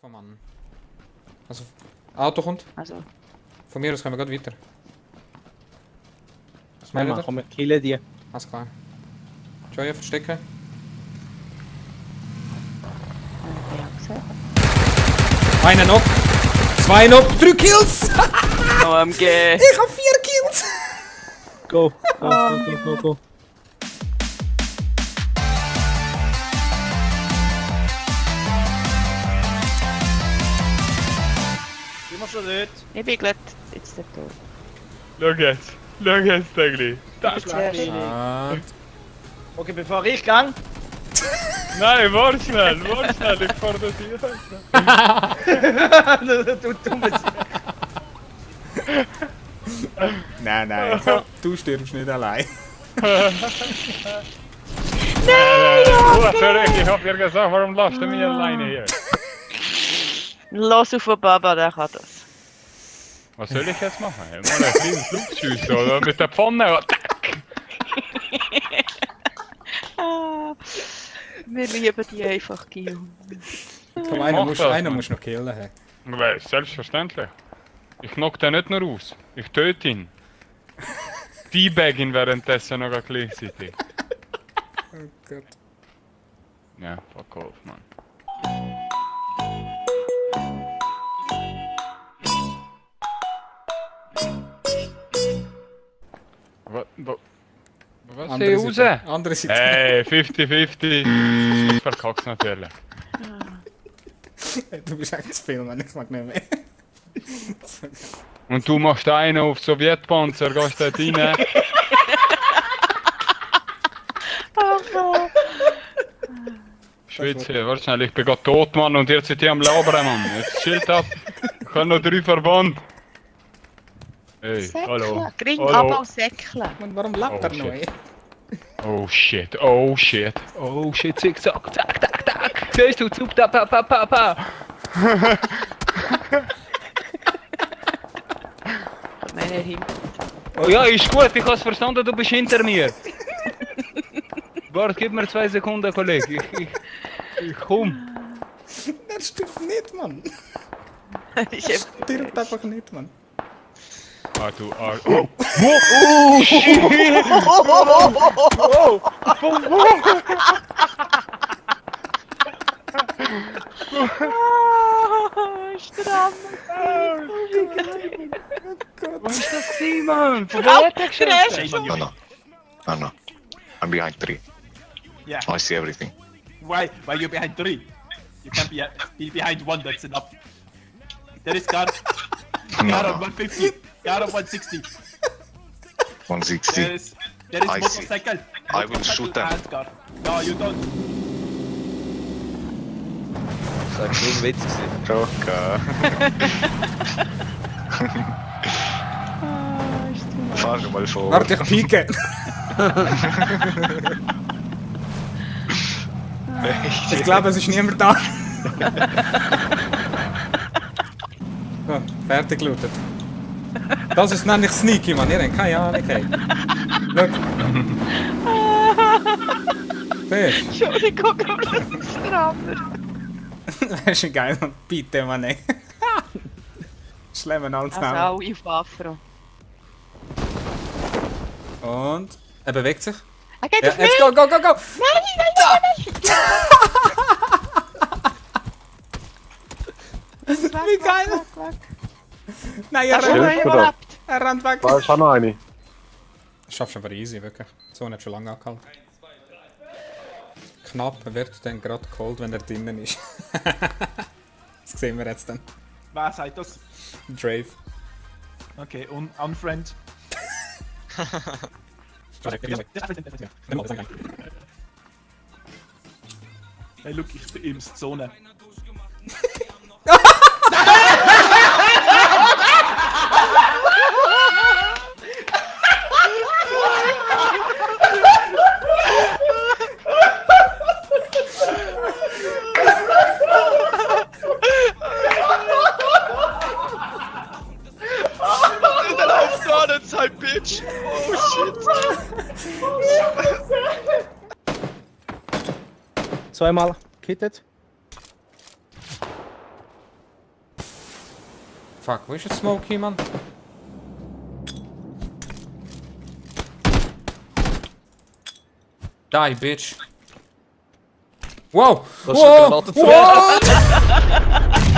Vom Mann. Also, Auto kommt. Also, Von mir aus können wir gerade weiter. Was Nein, meint Mann, ihr? komm, wir killen die. Alles klar. Joya, verstecken. ja, gesehen. Einer noch. Zwei noch. 3 Kills! OMG! Ich hab 4 Kills! Go, go, go, go, go, go. Sind wir schon dort? Ich bin gerade jetzt da tot. Schau jetzt, Degli. Jetzt zuerst. Ah, Okay, bevor ich gang. Nein, warte schnell, ich fahr das hier. Du dummes. nein. Du stirbst nicht allein. Ich hab dir gesagt, warum lässt du mich alleine hier? Los auf den Baba, der kann das. Was soll ich jetzt machen? Mal ein kleines Flugschüsse oder mit der Pfanne? Ah, wir lieben die einfach, Guillaume. Komm, Mach einer das, muss noch killen. Hey. Aber selbstverständlich. Ich knock den nicht nur aus. Ich töte ihn. Teabag ihn währenddessen noch gleichzeitig. Oh Gott. Ja, fuck off, Mann. Was Andere sehe ich Seite. raus? Andere Seite. Hey, 50-50. Ich verkack's natürlich. Du bist eigentlich zu viel, Mann. Ich mag nicht mehr. Und du machst einen auf Sowjetpanzer, gehst dort rein. Schweizer, warte schnell, ich bin gerade tot, Mann, und jetzt seid ihr am Labern, Mann. Jetzt chillt ab. Ich habe noch 3 Verband. Hey, hallo. Säckle, Gring Hallo. ab als Säckle. Und warum lebt er Oh, noch? shit. Ey? Oh shit, oh shit. Oh shit, zickzack, zack, tack, tack. Siehst du, zup, da, pa, pa, pa, pa. Meine hinten. Oh ja, ist gut, ich hab's verstanden, du bist hinter mir. Warte, gib mir 2 Sekunden, Kollege. Ich komm. Er stirbt nicht, Mann. Ist Er stirbt einfach nicht, Mann. Ah, du Arsch. Oh! Oh! Shit! stramm. Was ist das gewesen, Mann? Von wer hat der geschossen? Shame on you. No. I'm behind 3. Yeah. I see everything. Why you're behind 3? You can't be behind 1, that's enough. There is car. Car No, on 150. Car on 160. 160. There is I see. motorcycle. I will shoot them. And car. No, you don't. Das war nur ein Witz. Roka. Fahr mal vor. Warte, ich pieke. Ich glaube, es ist niemand da. So, fertig gelootet. Das ist nämlich sneaky, Mann. Ihr habt keine Ahnung. Hey. Schau. Siehst Entschuldigung, aber das ist strammer. du? Das ist geil. Bitte, Mann. Ey. Schlemmen alles Also zusammen. alle auf Afro. Und er bewegt sich. Er geht Ja, auf jetzt mich! go, go, go, go! Wie geil! Nein, Er er hat überlebt. rennt weg. Da ist auch noch eine. Das schaffst du aber easy, wirklich. So hat schon lange angehalten. Knapp wird dann gerade geholt, wenn er drinnen ist. Das sehen wir jetzt dann. Wer sagt das? Drave. Okay, unfriend. Hey, look, ich bin im Zone. Side bitch! Oh Zweimal kittet. Fuck, wo ist het smoke hier, man? Die, bitch. Wow! Dat is een Wow! granaat. Wow!